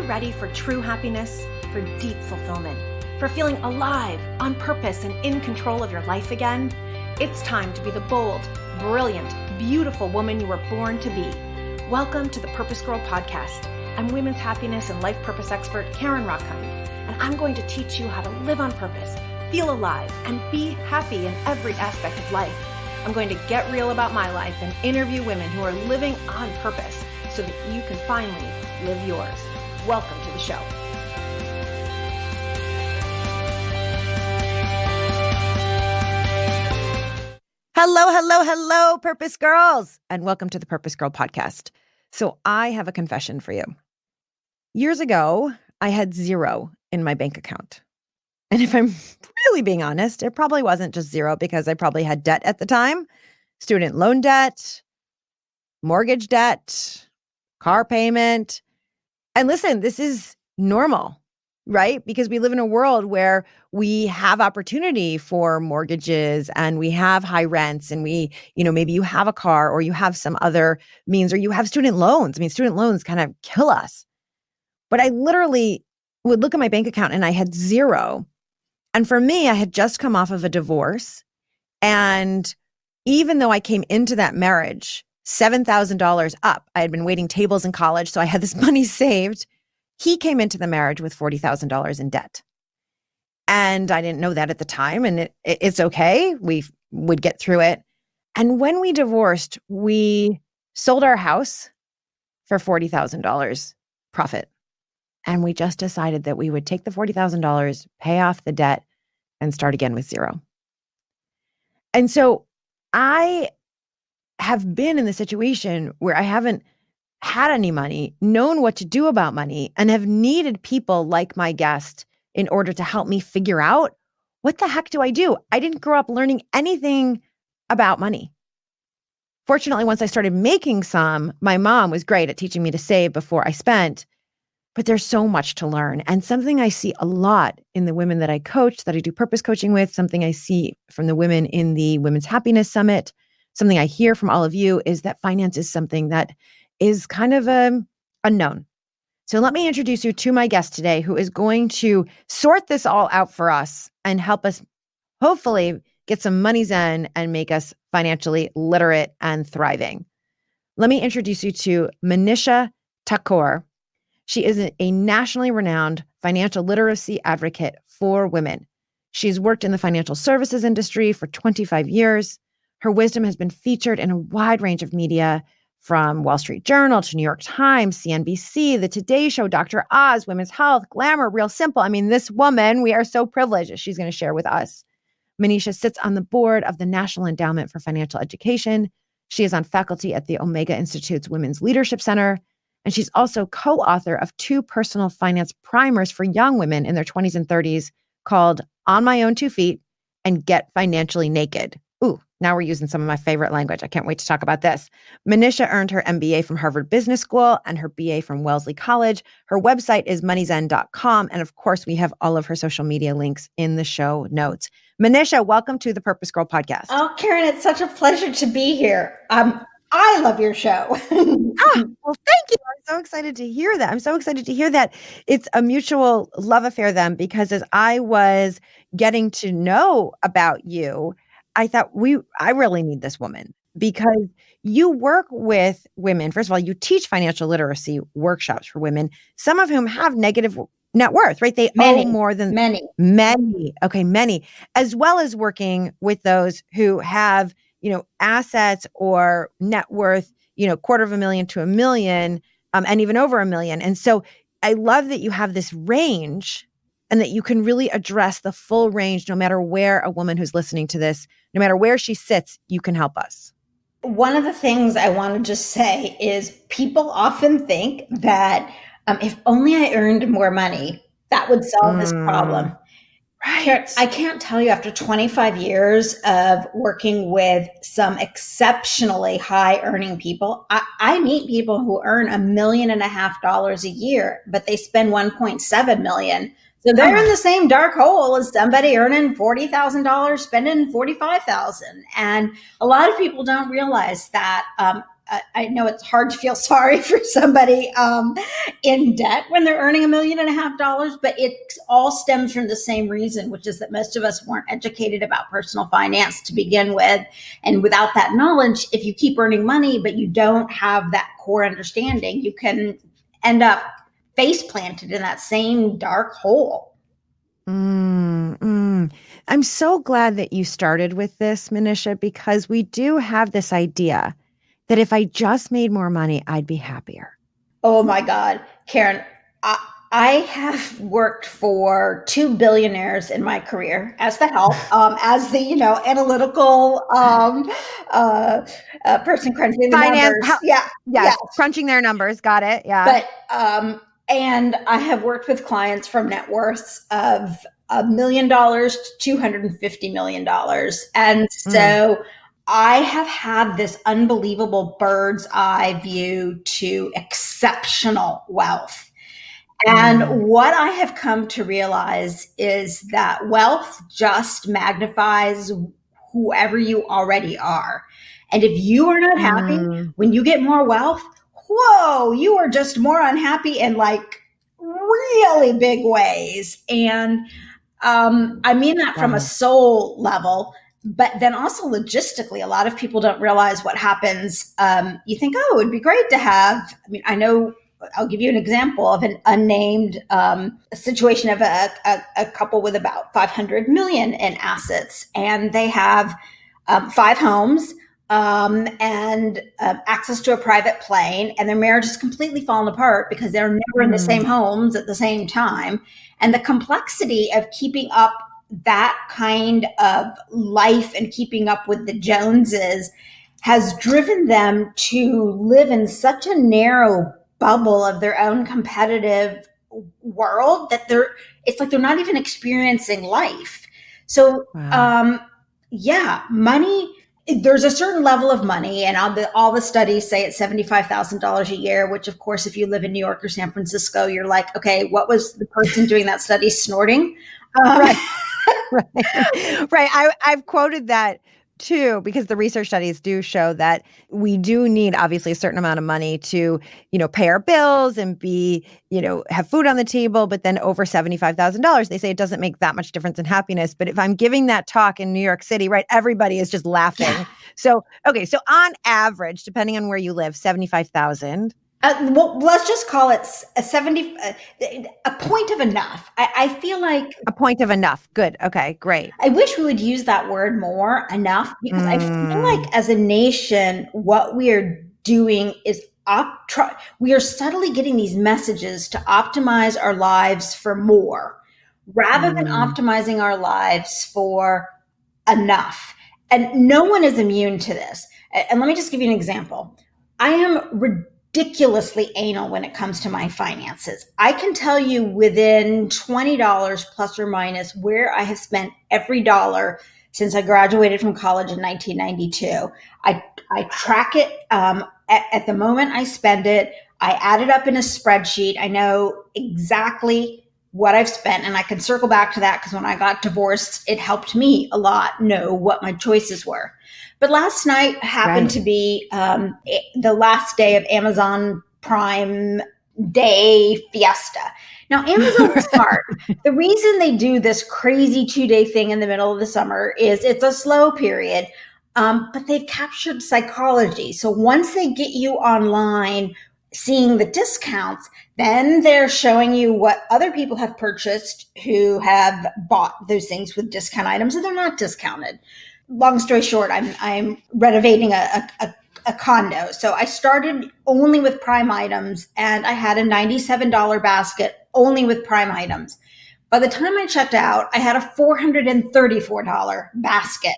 ready for true happiness, for deep fulfillment, for feeling alive, on purpose, and in control of your life again? It's time to be the bold, brilliant, beautiful woman you were born to be. Welcome to the PurposeGirl podcast. I'm women's happiness and life purpose expert Karen Rockkind, and I'm going to teach you how to live on purpose, feel alive, and be happy in every aspect of life. I'm going to get real about my life and interview women who are living on purpose so that you can finally live yours. Welcome to the show. Hello, Purpose Girls, and welcome to the Purpose Girl podcast. So I have a confession for you. Years ago, I had zero in my bank account. And if I'm really being honest, it probably wasn't just zero because I probably had debt at the time, student loan debt, mortgage debt, car payment. And listen, this is normal, right? Because we live in a world where we have opportunity for mortgages and we have high rents and maybe you have a car or you have some other means or you have student loans. I mean, student loans kind of kill us. But I literally would look at my bank account and I had zero. And for me, I had just come off of a divorce. And even though I came into that marriage $7,000 up, I had been waiting tables in college, so I had this money saved. He came into the marriage with $40,000 in debt. And I didn't know that at the time. And it's okay. We would get through it. And when we divorced, we sold our house for $40,000 profit. And we just decided that we would take the $40,000, pay off the debt, and start again with zero. And so I have been in the situation where I haven't had any money, known what to do about money, and have needed people like my guest in order to help me figure out, what the heck do I do? I didn't grow up learning anything about money. Fortunately, once I started making some, my mom was great at teaching me to save before I spent. But there's so much to learn. And something I see a lot in the women that I coach, that I do purpose coaching with, something I see from the women in the Women's Happiness Summit, something I hear from all of you is that finance is something that is kind of unknown. So let me introduce you to my guest today, who is going to sort this all out for us and help us hopefully get some money zen and make us financially literate and thriving. Let me introduce you to Manisha Thakor. She is a nationally renowned financial literacy advocate for women. She's worked in the financial services industry for 25 years. Her wisdom has been featured in a wide range of media, from Wall Street Journal to New York Times, CNBC, The Today Show, Dr. Oz, Women's Health, Glamour, Real Simple. I mean, this woman, we are so privileged that she's going to share with us. Manisha sits on the board of the National Endowment for Financial Education. She is on faculty at the Omega Institute's Women's Leadership Center. And she's also co-author of 2 personal finance primers for young women in their 20s and 30s called On My Own 2 Feet and Get Financially Naked. Ooh, now we're using some of my favorite language. I can't wait to talk about this. Manisha earned her MBA from Harvard Business School and her BA from Wellesley College. Her website is moneyzen.com. And of course, we have all of her social media links in the show notes. Manisha, welcome to the Purpose Girl podcast. Oh, Karen, it's such a pleasure to be here. I love your show. Well, thank you. I'm so excited to hear that. It's a mutual love affair then, because as I was getting to know about you, I thought I really need this woman, because you work with women. First of all, you teach financial literacy workshops for women, some of whom have negative net worth, right? They owe more than many. Okay, many, as well as working with those who have assets or net worth, $250,000 to $1 million, and even over $1 million. And so I love that you have this range and that you can really address the full range, no matter where a woman who's listening to this, no matter where she sits, you can help us. One of the things I want to just say is people often think that if only I earned more money, that would solve this problem. Right. I can't tell you, after 25 years of working with some exceptionally high earning people, I meet people who earn $1.5 million a year, but they spend $1.7 million. So they're in the same dark hole as somebody earning $40,000, spending $45,000. And a lot of people don't realize that I know it's hard to feel sorry for somebody in debt when they're earning $1.5 million, but it all stems from the same reason, which is that most of us weren't educated about personal finance to begin with. And without that knowledge, if you keep earning money, but you don't have that core understanding, you can end up face planted in that same dark hole. I'm so glad that you started with this, Manisha, because we do have this idea that if I just made more money, I'd be happier. Oh my God, Karen, I have worked for 2 billionaires in my career as the help, as the, analytical person crunching the numbers. Yes, crunching their numbers. Got it. Yeah. But, and I have worked with clients from net worths of $1 million to $250 million. And so I have had this unbelievable bird's eye view to exceptional wealth. And what I have come to realize is that wealth just magnifies whoever you already are. And if you are not happy, when you get more wealth, whoa, you are just more unhappy in like really big ways. And I mean that from a soul level, but then also logistically, a lot of people don't realize what happens. You think, oh, it'd be great to have, I know, I'll give you an example of an unnamed situation of a couple with about 500 million in assets, and they have 5 homes, and access to a private plane, and their marriage is completely fallen apart because they're never in the same homes at the same time. And the complexity of keeping up that kind of life and keeping up with the Joneses has driven them to live in such a narrow bubble of their own competitive world that it's like they're not even experiencing life. So, money, there's a certain level of money, and all the studies say it's $75,000 a year, which of course, if you live in New York or San Francisco, you're like, okay, what was the person doing that study snorting? Right. I've quoted that too, because the research studies do show that we do need obviously a certain amount of money to, pay our bills and be, have food on the table, but then over $75,000, they say it doesn't make that much difference in happiness. But if I'm giving that talk in New York City, right, everybody is just laughing. Yeah. So on average, depending on where you live, 75,000. Well, let's just call it a point of enough. I feel like a point of enough. Good. Okay, great. I wish we would use that word more, enough, because I feel like as a nation, what we are doing is we are subtly getting these messages to optimize our lives for more rather than optimizing our lives for enough. And no one is immune to this. And let me just give you an example. I am ridiculously anal when it comes to my finances. I can tell you within $20 plus or minus where I have spent every dollar since I graduated from college in 1992. I track it at the moment I spend it. I add it up in a spreadsheet. I know exactly what I've spent, and I can circle back to that because when I got divorced, it helped me a lot know what my choices were. But last night happened to be the last day of Amazon Prime Day Fiesta. Now, Amazon is smart. The reason they do this crazy 2-day thing in the middle of the summer is it's a slow period, but they've captured psychology. So once they get you online seeing the discounts, then they're showing you what other people have purchased who have bought those things with discount items, and they're not discounted. Long story short, I'm renovating a condo. So I started only with Prime items, and I had a $97 basket only with Prime items. By the time I checked out, I had a $434 basket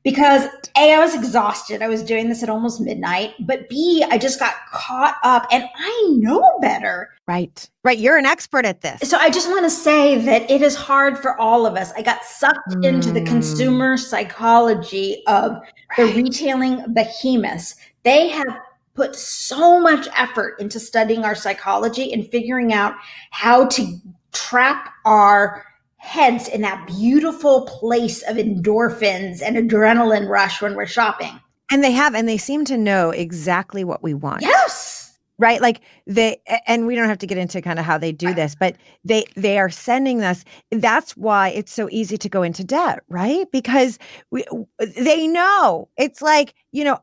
because A, I was exhausted. I was doing this at almost midnight, but B, I just got caught up, and I know better. Right. You're an expert at this. So I just want to say that it is hard for all of us. I got sucked into the consumer psychology of the retailing behemoths. They have put so much effort into studying our psychology and figuring out how to trap our heads in that beautiful place of endorphins and adrenaline rush when we're shopping. And they seem to know exactly what we want. Yes. Right? Like and we don't have to get into kind of how they do this, but they are sending us. That's why it's so easy to go into debt, right? Because they know. It's like,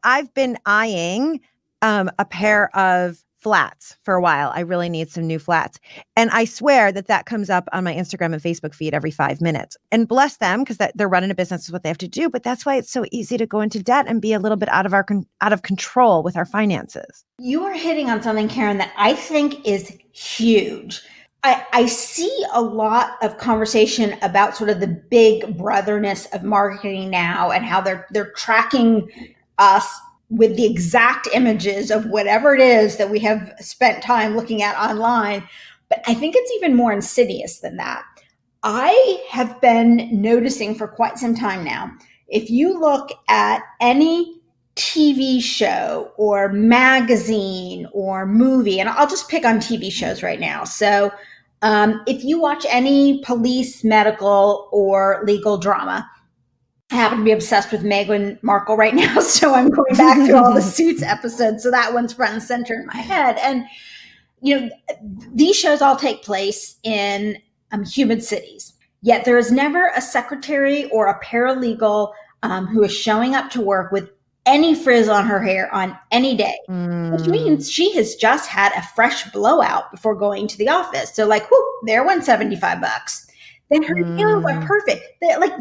I've been eyeing a pair of flats for a while. I really need some new flats. And I swear that comes up on my Instagram and Facebook feed every 5 minutes. And bless them, because they're running a business is what they have to do. But that's why it's so easy to go into debt and be a little bit out of control with our finances. You are hitting on something, Karen, that I think is huge. I see a lot of conversation about sort of the big brotherness of marketing now and how they're tracking us with the exact images of whatever it is that we have spent time looking at online. But I think it's even more insidious than that. I have been noticing for quite some time now, if you look at any TV show or magazine or movie, and I'll just pick on TV shows right now. So if you watch any police, medical, or legal drama, I happen to be obsessed with Meghan Markle right now, so I'm going back through all the Suits episodes. So that one's front and center in my head. And, these shows all take place in humid cities. Yet there is never a secretary or a paralegal who is showing up to work with any frizz on her hair on any day, which means she has just had a fresh blowout before going to the office. So like, whoop, there went $75. Then her nails are perfect.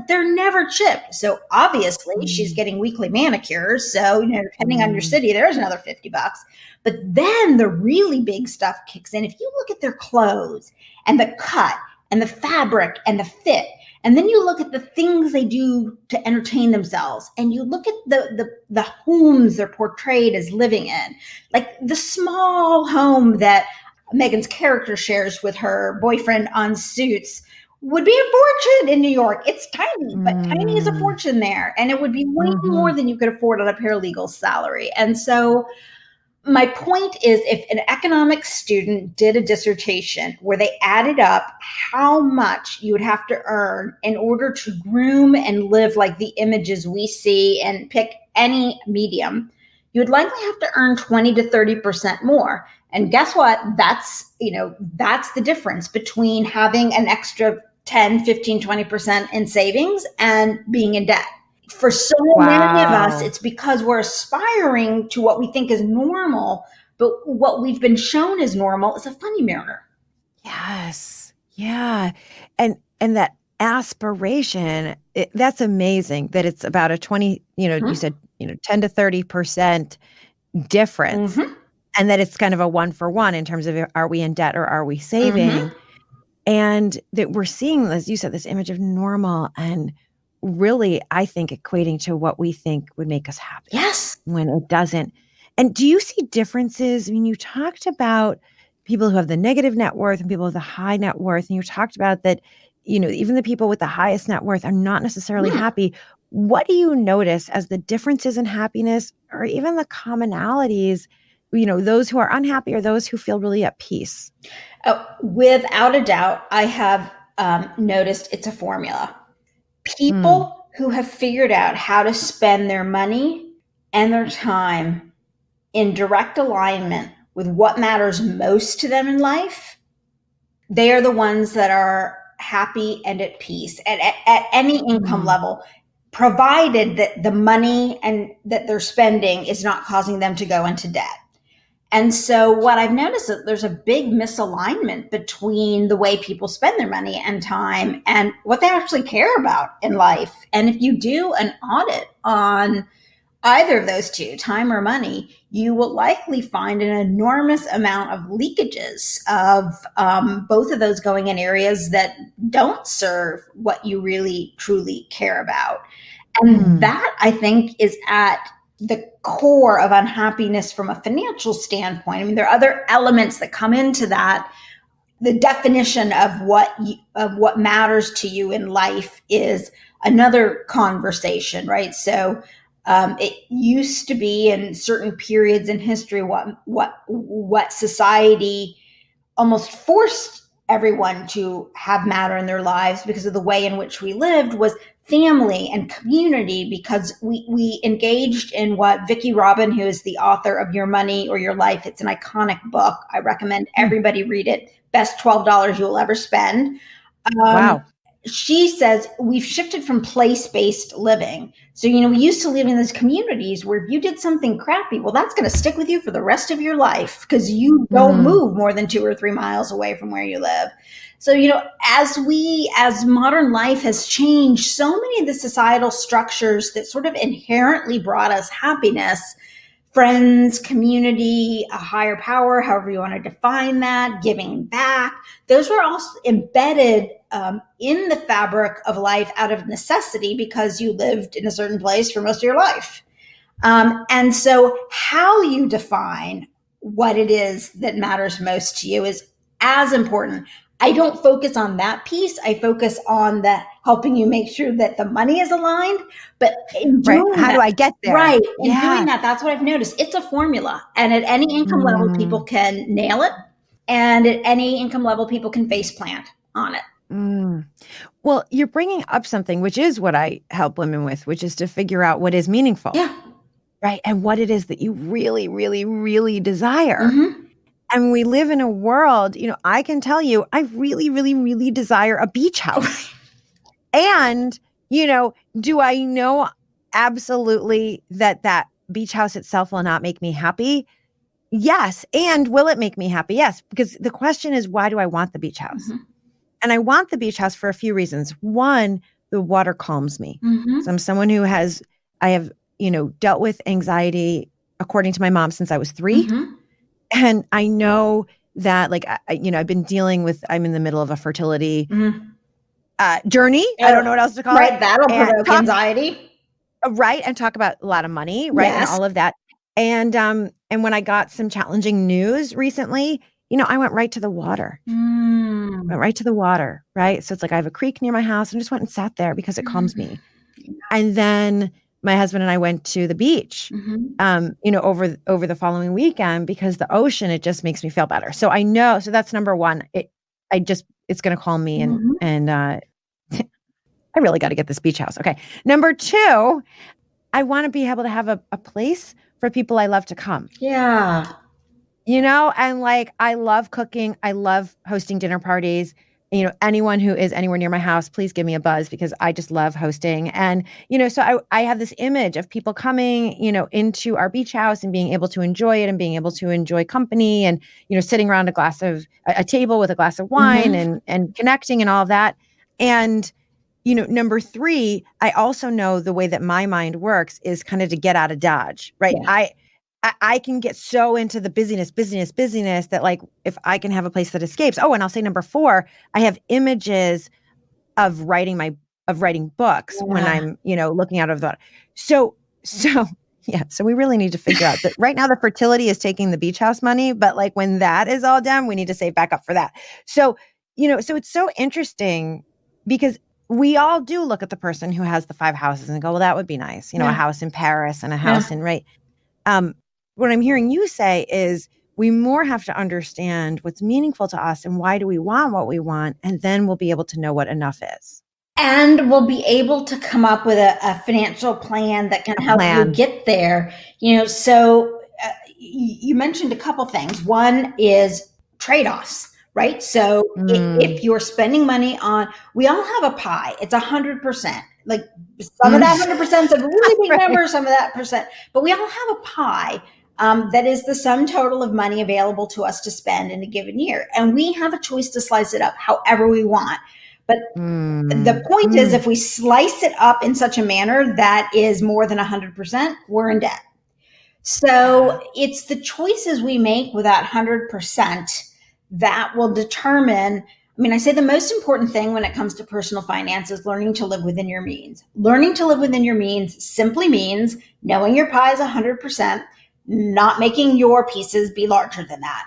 They're never chipped. So obviously she's getting weekly manicures. So, depending on your city, there's another $50. But then the really big stuff kicks in. If you look at their clothes and the cut and the fabric and the fit, and then you look at the things they do to entertain themselves, and you look at the homes they're portrayed as living in, like the small home that Meghan's character shares with her boyfriend on Suits would be a fortune in New York. It's tiny, but tiny is a fortune there. And it would be way more than you could afford on a paralegal's salary. And so my point is, if an economics student did a dissertation where they added up how much you would have to earn in order to groom and live like the images we see, and pick any medium, you would likely have to earn 20 to 30% more. And guess what? That's the difference between having an extra 10, 15, 20% in savings and being in debt. For so many of us, it's because we're aspiring to what we think is normal, but what we've been shown as normal is a funny mirror. Yes. Yeah. And that aspiration, that's amazing that it's about a 20, you said, 10 to 30% difference. And that it's kind of a 1-for-1 in terms of, are we in debt or are we saving? And that we're seeing, as you said, this image of normal, and really, I think, equating to what we think would make us happy. Yes. When it doesn't. And do you see differences? I mean, you talked about people who have the negative net worth and people with the high net worth. And you talked about that, even the people with the highest net worth are not necessarily happy. What do you notice as the differences in happiness, or even the commonalities, those who are unhappy or those who feel really at peace? Without a doubt, I have noticed it's a formula. People who have figured out how to spend their money and their time in direct alignment with what matters most to them in life, they are the ones that are happy and at peace at any income level, provided that the money and that they're spending is not causing them to go into debt. And so what I've noticed is that there's a big misalignment between the way people spend their money and time and what they actually care about in life. And if you do an audit on either of those two, time or money, you will likely find an enormous amount of leakages of both of those going in areas that don't serve what you really, truly care about. And that, I think, is at the core of unhappiness from a financial standpoint. I mean, there are other elements that come into that. The definition of what matters to you in life is another conversation, right? So it used to be in certain periods in history what society almost forced everyone to have matter in their lives because of the way in which we lived was family and community, because we engaged in what Vicki Robin, who is the author of Your Money or Your Life, it's an iconic book. I recommend everybody read it. Best $12 you'll ever spend. Wow. She says we've shifted from place-based living. So, we used to live in these communities where if you did something crappy, well, that's going to stick with you for the rest of your life because you don't move more than 2 or 3 miles away from where you live. So, as modern life has changed, so many of the societal structures that sort of inherently brought us happiness, friends, community, a higher power, however you want to define that, giving back, those were also embedded in the fabric of life out of necessity because you lived in a certain place for most of your life. And so how you define what it is that matters most to you is as important. I don't focus on that piece. I focus on the helping you make sure that the money is aligned. But in doing How do I get there? Right. In doing that, that's what I've noticed. It's a formula. And at any income level, people can nail it. And at any income level, people can face plant on it. Well, you're bringing up something, which is what I help women with, which is to figure out what is meaningful. Yeah. Right. And what it is that you really, really, really desire. Mm-hmm. And we live in a world, I can tell you, I really, really, really desire a beach house. And, do I know absolutely that beach house itself will not make me happy? Yes. And will it make me happy? Yes. Because the question is, why do I want the beach house? Mm-hmm. And I want the beach house for a few reasons. One, the water calms me. Mm-hmm. So I'm someone who I have, dealt with anxiety, according to my mom, since I was 3. Mm-hmm. And I know that I've been dealing with, I'm in the middle of a fertility journey. I don't know what else to call it. Right. That'll provoke anxiety. Right. And talk about a lot of money. Right. Yes. And all of that. And when I got some challenging news recently, I went right to the water. Went right to the water. Right. So it's like I have a creek near my house and just went and sat there because it calms me. And then my husband and I went to the beach, over the following weekend because the ocean, it just makes me feel better. So I know, so that's number one. It's going to calm me and I really got to get this beach house. Okay. Number 2, I want to be able to have a place for people I love to come. Yeah. And I love cooking. I love hosting dinner parties. Anyone who is anywhere near my house, please give me a buzz because I just love hosting. And, so I have this image of people coming, into our beach house and being able to enjoy it and being able to enjoy company and, sitting around a table with a glass of wine and connecting and all of that. And, number 3, I also know the way that my mind works is kind of to get out of Dodge, right? Yeah. I can get so into the busyness that if I can have a place that escapes. Oh, and I'll say number 4, I have images of writing books when I'm, looking out of the, so we really need to figure out that right now the fertility is taking the beach house money, but when that is all done, we need to save back up for that. So, so it's so interesting because we all do look at the person who has the 5 houses and go, well, that would be nice. A house in Paris and a house in, right. What I'm hearing you say is we more have to understand what's meaningful to us and why do we want what we want, and then we'll be able to know what enough is. And we'll be able to come up with a financial plan that can help you get there. So you mentioned a couple things. One is trade-offs, right? So if you're spending money we all have a pie. It's 100%. Some of that 100% is a really big number, some of that percent, but we all have a pie that is the sum total of money available to us to spend in a given year. And we have a choice to slice it up however we want. But the point is, if we slice it up in such a manner that is more than 100%, we're in debt. So it's the choices we make with that 100% that will determine. I say the most important thing when it comes to personal finance is learning to live within your means. Learning to live within your means simply means knowing your pie is 100%, not making your pieces be larger than that,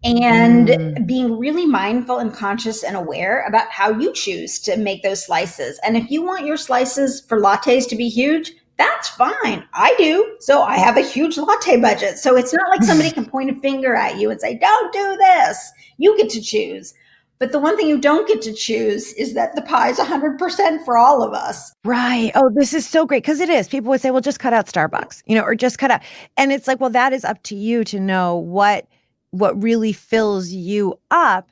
and being really mindful and conscious and aware about how you choose to make those slices. And if you want your slices for lattes to be huge, that's fine. I do. So I have a huge latte budget. So it's not like somebody can point a finger at you and say, don't do this. You get to choose. But the one thing you don't get to choose is that the pie is 100% for all of us. Right. Oh, this is so great. Because it is. People would say, well, just cut out Starbucks, or just cut out. And it's like, well, that is up to you to know what really fills you up.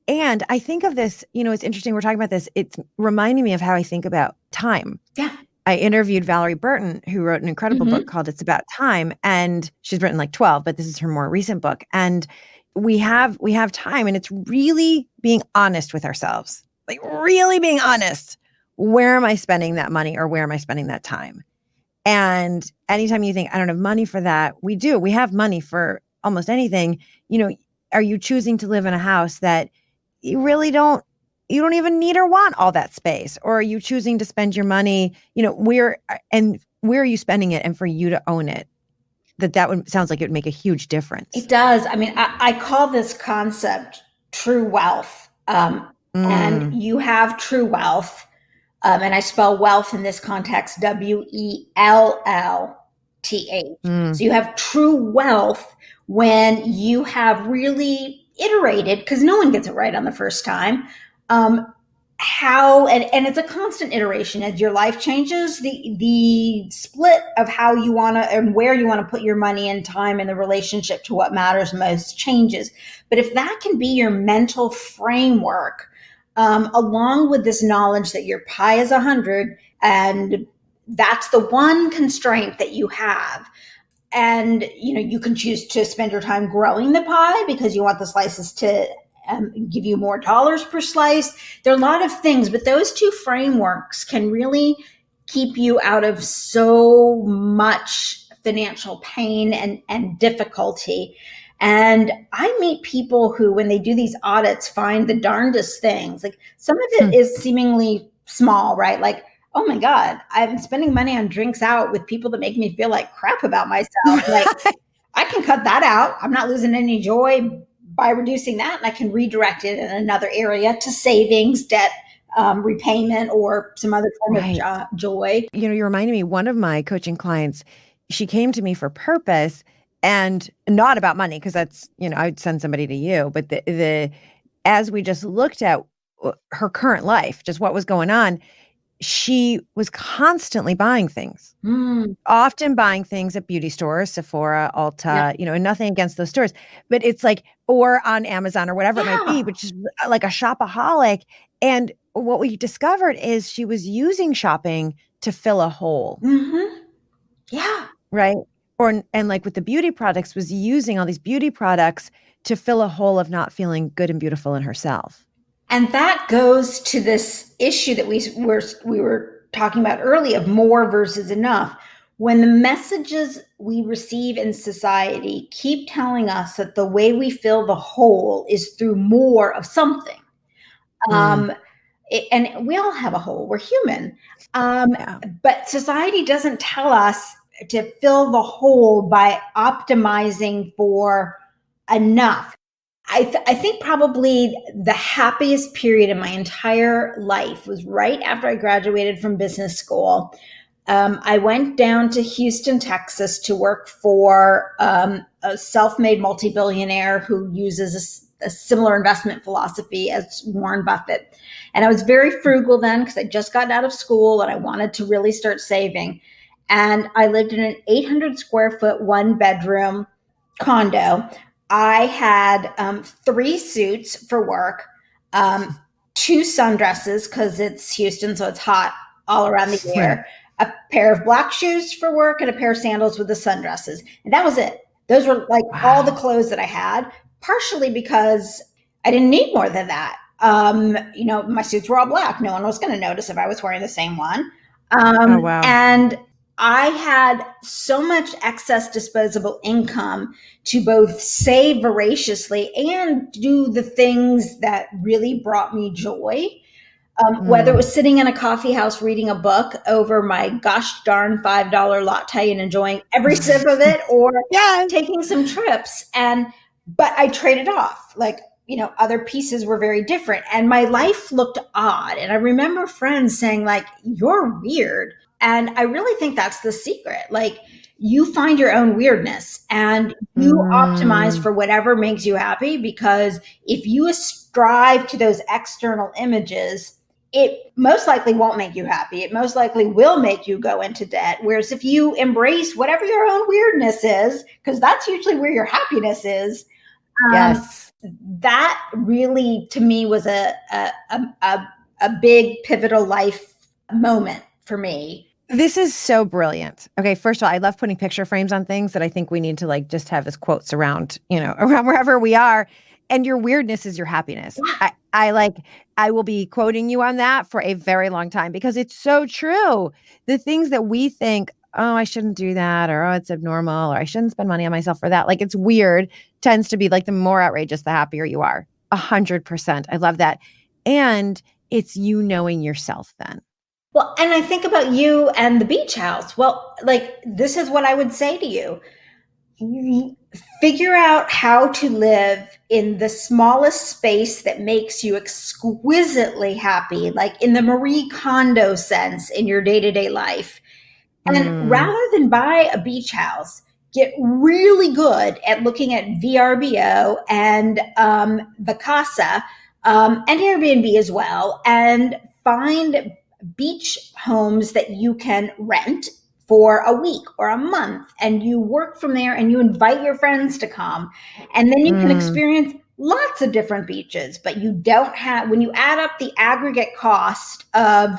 And I think of this, it's interesting. We're talking about this. It's reminding me of how I think about time. Yeah. I interviewed Valerie Burton, who wrote an incredible book called It's About Time. And she's written like 12, but this is her more recent book. And we have time, and it's really being honest with ourselves, like really being honest. Where am I spending that money, or where am I spending that time? And anytime you think, I don't have money for that, we do. We have money for almost anything. Are you choosing to live in a house that you really don't even need or want all that space? Or are you choosing to spend your money, where are you spending it? And for you to own it, sounds like it would make a huge difference. It does. I mean, I call this concept true wealth. And you have true wealth. And I spell wealth in this context, WELLTH. So you have true wealth when you have really iterated, because no one gets it right on the first time. And it's a constant iteration as your life changes. The split of how you want to and where you want to put your money and time and the relationship to what matters most changes. But if that can be your mental framework, along with this knowledge that your pie is 100, and that's the one constraint that you have. And, you can choose to spend your time growing the pie because you want the slices to give you more dollars per slice. There are a lot of things, but those two frameworks can really keep you out of so much financial pain and difficulty. And I meet people who, when they do these audits, find the darndest things. Like, some of it is seemingly small, right? Like, oh my God, I'm spending money on drinks out with people that make me feel like crap about myself. Like, I can cut that out. I'm not losing any joy by reducing that. And I can redirect it in another area to savings, debt repayment, or some other form of joy. You reminded me, one of my coaching clients, she came to me for purpose, and not about money, because that's, I'd send somebody to you. But as we just looked at her current life, just what was going on, she was constantly buying things, often buying things at beauty stores, Sephora, Ulta, and nothing against those stores, but it's like, or on Amazon or whatever it might be, which is like a shopaholic. And what we discovered is she was using shopping to fill a hole. Yeah. Right. And like with the beauty products, was using all these beauty products to fill a hole of not feeling good and beautiful in herself. And that goes to this issue that we were talking about earlier of more versus enough. When the messages we receive in society keep telling us that the way we fill the hole is through more of something. And we all have a hole. We're human. But society doesn't tell us to fill the hole by optimizing for enough. I think probably the happiest period in my entire life was right after I graduated from business school. I went down to Houston, Texas to work for a self-made multi-billionaire who uses a similar investment philosophy as Warren Buffett. And I was very frugal then because I just gotten out of school and I wanted to really start saving. And I lived in an 800 square foot, 1-bedroom condo. I had 3 suits for work, 2 sundresses because it's Houston, so it's hot all around the year, a pair of black shoes for work, and a pair of sandals with the sundresses. And that was it. Those were like all the clothes that I had, partially because I didn't need more than that. My suits were all black. No one was going to notice if I was wearing the same one. And I had so much excess disposable income to both save voraciously and do the things that really brought me joy. Whether it was sitting in a coffee house reading a book over my gosh darn $5 latte and enjoying every sip of it, or taking some trips. But I traded off. Other pieces were very different. And my life looked odd. And I remember friends saying, like, you're weird. And I really think that's the secret. you find your own weirdness and you optimize for whatever makes you happy, because if you strive to those external images, it most likely won't make you happy. It most likely will make you go into debt. Whereas if you embrace whatever your own weirdness is, because that's usually where your happiness is, yes, that really to me was a big pivotal life moment for me. this is so brilliant. Okay, first of all, I love putting picture frames on things that I think we need to like just have as quotes around, around wherever we are. And your weirdness is your happiness. I will be quoting you on that for a very long time because it's so true. The things that we think, oh, I shouldn't do that, or oh, it's abnormal, or I shouldn't spend money on myself for that. Like it's weird tends to be like the more outrageous, the happier you are. 100%. I love that. And it's you knowing yourself then. Well, and I think about you and the beach house. Well, like this is what I would say to you. Figure out how to live in the smallest space that makes you exquisitely happy, like in the Marie Kondo sense in your day-to-day life. And rather than buy a beach house, get really good at looking at VRBO and Vacasa and Airbnb as well, and find beach homes that you can rent for a week or a month, and you work from there and you invite your friends to come, and then you can experience lots of different beaches. But you don't have, when you add up the aggregate cost of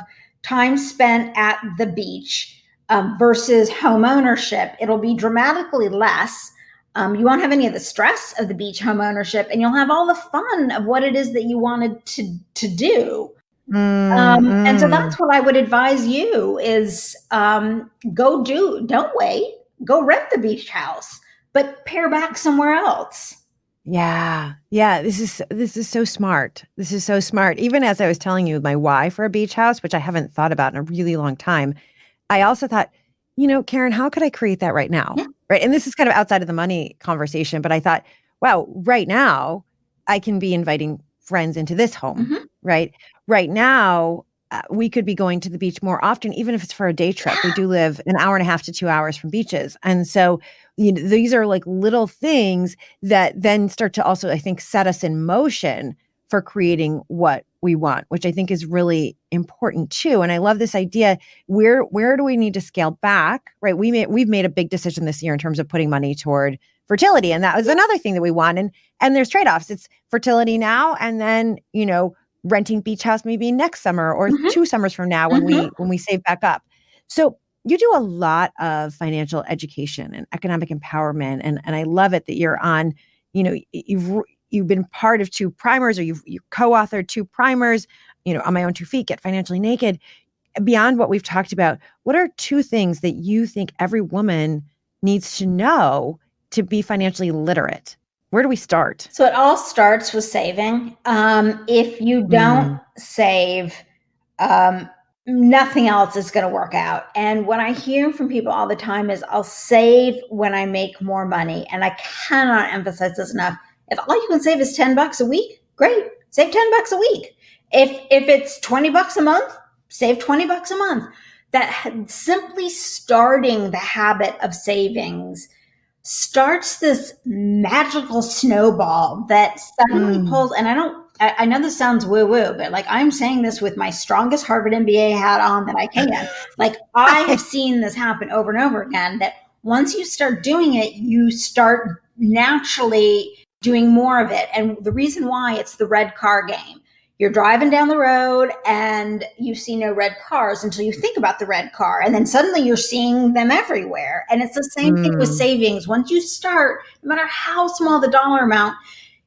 time spent at the beach versus home ownership, it'll be dramatically less. You won't have any of the stress of the beach home ownership, and you'll have all the fun of what it is that you wanted to do. And so that's what I would advise you is don't wait, go rent the beach house, but pare back somewhere else. Yeah. Yeah. This is so smart. This is so smart. Even as I was telling you my why for a beach house, which I haven't thought about in a really long time, I also thought, Karen, how could I create that right now? Yeah. Right. And this is kind of outside of the money conversation, but I thought, wow, right now I can be inviting friends into this home, right? Right now, we could be going to the beach more often, even if it's for a day trip. We do live an hour and a half to 2 hours from beaches. And so these are like little things that then start to also, I think, set us in motion for creating what we want, which I think is really important too. And I love this idea. Where do we need to scale back, right? We've made a big decision this year in terms of putting money toward fertility. And that was another thing that we want. And there's trade-offs. It's fertility now, and then, renting beach house maybe next summer or 2 summers from now when we save back up. So you do a lot of financial education and economic empowerment. And I love it that you're on, you've been part of 2 primers, or you co-authored 2 primers, On My Own 2 Feet, Get Financially Naked. Beyond what we've talked about, what are 2 things that you think every woman needs to know to be financially literate? Where do we start? So it all starts with saving. If you don't save, nothing else is going to work out. And what I hear from people all the time is, I'll save when I make more money. And I cannot emphasize this enough. If all you can save is $10 a week, great. Save $10 a week. If it's $20 a month, save $20 a month. That simply starting the habit of savings starts this magical snowball that suddenly pulls. And I know this sounds woo-woo, but like I'm saying this with my strongest Harvard MBA hat on that I can. Like I have seen this happen over and over again, that once you start doing it, you start naturally doing more of it. And the reason why, it's the red car game. You're driving down the road and you see no red cars until you think about the red car. And then suddenly you're seeing them everywhere. And it's the same thing with savings. Once you start, no matter how small the dollar amount,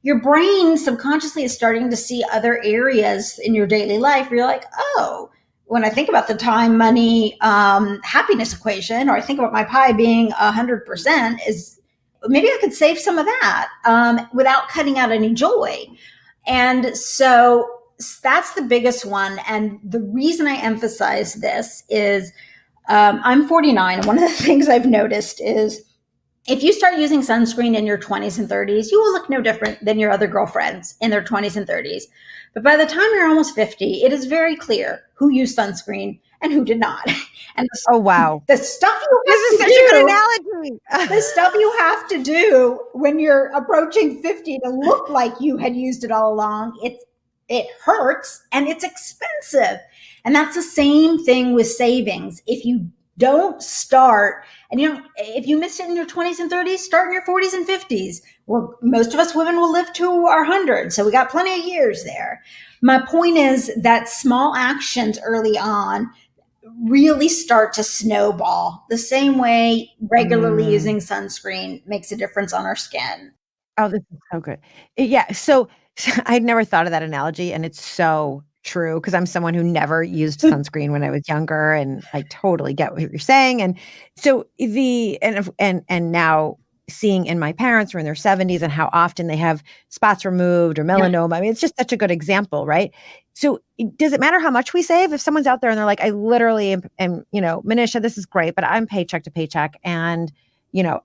your brain subconsciously is starting to see other areas in your daily life where you're like, oh, when I think about the time, money, happiness equation, or I think about my pie being 100%, is maybe I could save some of that without cutting out any joy. And so that's the biggest one. And the reason I emphasize this is I'm 49. And one of the things I've noticed is if you start using sunscreen in your 20s and 30s, you will look no different than your other girlfriends in their 20s and 30s. But by the time you're almost 50, it is very clear who used sunscreen and who did not. And Oh, wow. the stuff you This is have such to a good do, analogy. the stuff you have to do when you're approaching 50 to look like you had used it all along, it hurts and it's expensive. And that's the same thing with savings. If you don't start, and if you miss it in your 20s and 30s, start in your 40s and 50s. Well, most of us women will live to our 100s, so we got plenty of years there. My point is that small actions early on really start to snowball the same way regularly using sunscreen makes a difference on our skin. Oh, this is so good. Yeah. So I'd never thought of that analogy, and it's so true because I'm someone who never used sunscreen when I was younger, and I totally get what you're saying. And so and now seeing in my parents who are in their 70s and how often they have spots removed or melanoma. I mean, it's just such a good example, right? So does it matter how much we save? If someone's out there and they're like, I literally am, Manisha, this is great, but I'm paycheck to paycheck and,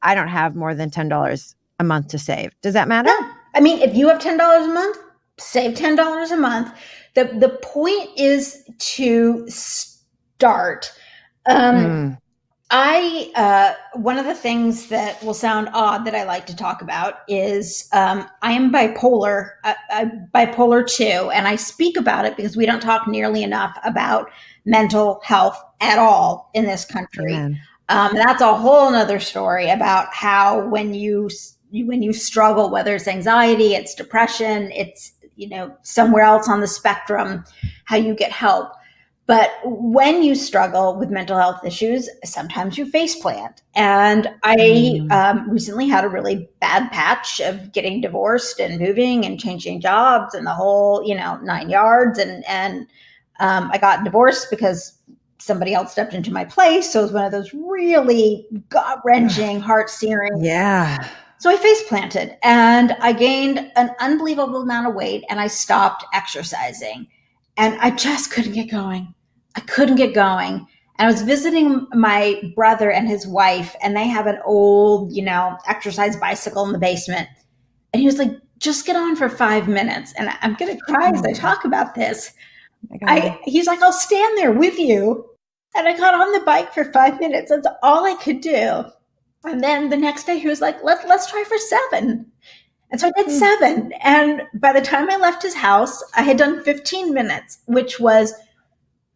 I don't have more than $10 a month to save. Does that matter? No. I mean, if you have $10 a month, save $10 a month. The point is to start. One of the things that will sound odd that I like to talk about is I am bipolar, bipolar 2, and I speak about it because we don't talk nearly enough about mental health at all in this country. That's a whole nother story about how when you struggle, whether it's anxiety, it's depression, it's somewhere else on the spectrum, how you get help. But when you struggle with mental health issues, sometimes you face plant. And I recently had a really bad patch of getting divorced and moving and changing jobs and the whole, 9 yards. And I got divorced because somebody else stepped into my place. So it was one of those really gut-wrenching, heart-searing. Yeah. So I face planted and I gained an unbelievable amount of weight and I stopped exercising. And I just couldn't get going. And I was visiting my brother and his wife, and they have an old, exercise bicycle in the basement. And he was like, just get on for 5 minutes. And I'm going to cry as I talk about this. He's like, I'll stand there with you. And I got on the bike for 5 minutes. That's all I could do. And then the next day he was like, let's try for 7. And so I did 7. And by the time I left his house, I had done 15 minutes, which was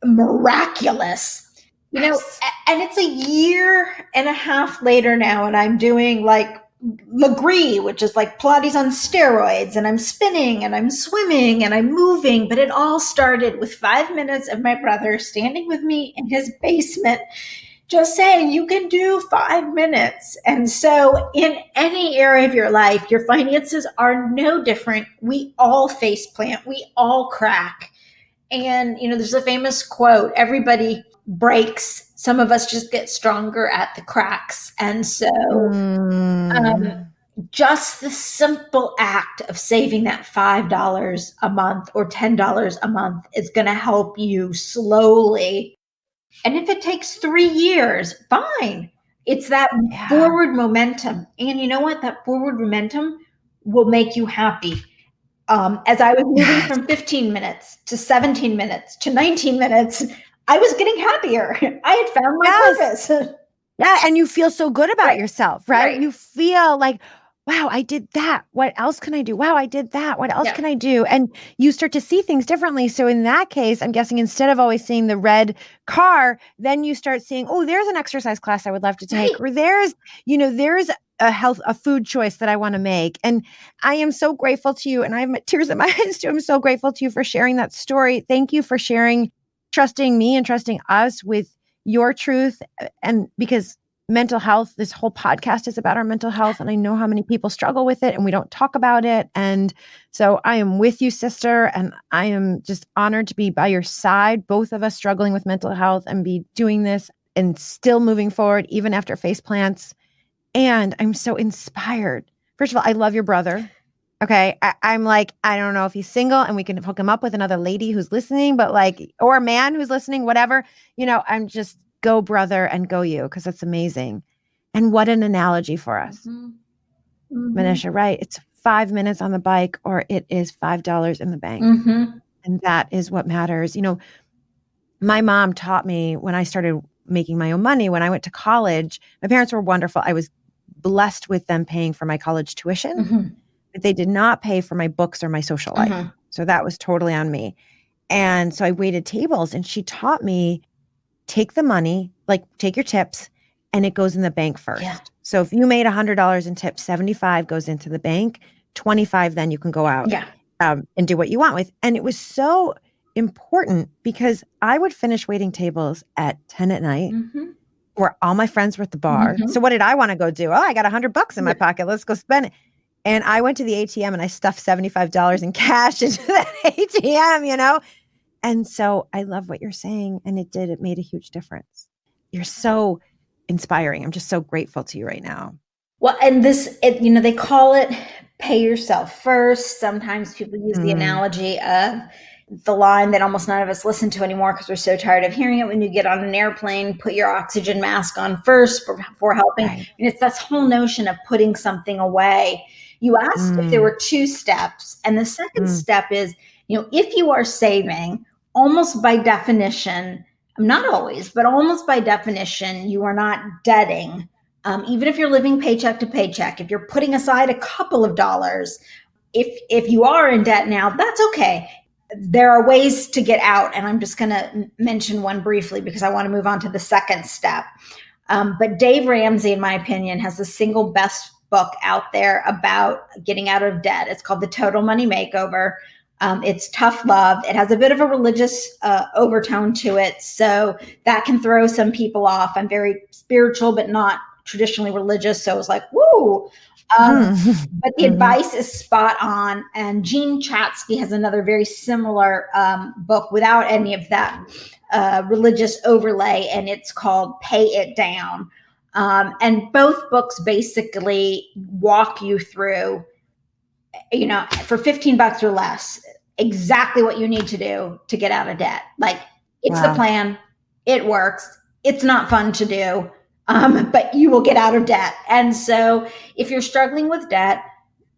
miraculous. Yes. And it's a year and a half later now, and I'm doing like Legree, which is like Pilates on steroids, and I'm spinning and I'm swimming and I'm moving. But it all started with 5 minutes of my brother standing with me in his basement, just saying, you can do 5 minutes. And so in any area of your life, your finances are no different. We all face plant. We all crack. And, there's a famous quote, everybody breaks. Some of us just get stronger at the cracks. And so just the simple act of saving that $5 a month or $10 a month is going to help you slowly. And if it takes 3 years, fine. It's that forward momentum. And you know what? That forward momentum will make you happy. As I was moving from 15 minutes to 17 minutes to 19 minutes, I was getting happier. I had found my purpose. Yeah. And you feel so good about yourself, right? You feel like, wow, I did that. What else can I do? Wow, I did that. What else can I do? And you start to see things differently. So in that case, I'm guessing instead of always seeing the red car, then you start seeing, oh, there's an exercise class I would love to take, or there's a food choice that I want to make. And I am so grateful to you. And I have tears in my eyes too. I'm so grateful to you for sharing that story. Thank you for sharing, trusting me and trusting us with your truth. And because mental health, this whole podcast is about our mental health. And I know how many people struggle with it and we don't talk about it. And so I am with you, sister. And I am just honored to be by your side, both of us struggling with mental health and be doing this and still moving forward, even after face plants. And I'm so inspired. First of all, I love your brother. Okay. I'm like, I don't know if he's single and we can hook him up with another lady who's listening, but or a man who's listening, whatever, I'm just, go brother and go you, because that's amazing. And what an analogy for us. Manisha, right? It's 5 minutes on the bike or it is $5 in the bank. And that is what matters. my mom taught me when I started making my own money, when I went to college. My parents were wonderful. I was blessed with them paying for my college tuition, Mm-hmm. but they did not pay for my books or my social life. Mm-hmm. So that was totally on me. And so I waited tables, and she taught me, take the money, like take your tips, and it goes in the bank first. Yeah. So if you made $100 in tips, 75 goes into the bank, 25, then you can go out Yeah. and do what you want with. And it was so important because I would finish waiting tables at 10 at night, Mm-hmm. where all my friends were at the bar. Mm-hmm. So what did I want to go do? Oh, I got $100 in my pocket. Let's go spend it. And I went to the ATM and I stuffed $75 in cash into that ATM, you know? And so I love what you're saying. And it made a huge difference. You're so inspiring. I'm just so grateful to you right now. Well, and they call it pay yourself first. Sometimes people use the analogy of the line that almost none of us listen to anymore because we're so tired of hearing it. When you get on an airplane, put your oxygen mask on first before helping. Right. And it's this whole notion of putting something away. You asked if there were 2 steps. And the second step is, if you are saving, almost by definition, not always, but almost by definition, you are not debting. Even if you're living paycheck to paycheck, if you're putting aside a couple of dollars, if you are in debt now, that's okay. There are ways to get out. And I'm just going to mention one briefly because I want to move on to the second step. But Dave Ramsey, in my opinion, has the single best book out there about getting out of debt. It's called The Total Money Makeover. It's tough love. It has a bit of a religious overtone to it. So that can throw some people off. I'm very spiritual, but not traditionally religious. So it was like, woo. But the advice is spot on. And Jean Chatzky has another very similar book without any of that religious overlay. And it's called Pay It Down. And both books basically walk you through, for $15 or less, exactly what you need to do to get out of debt. Like, it's the plan. It works. It's not fun to do, but you will get out of debt. And so if you're struggling with debt,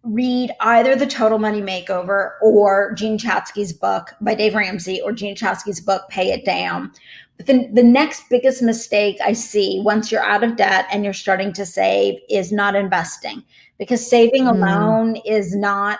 read either The Total Money Makeover or Jean Chatzky's book by Dave Ramsey or Jean Chatzky's book, Pay It Down. But then the next biggest mistake I see once you're out of debt and you're starting to save is not investing, because saving alone is not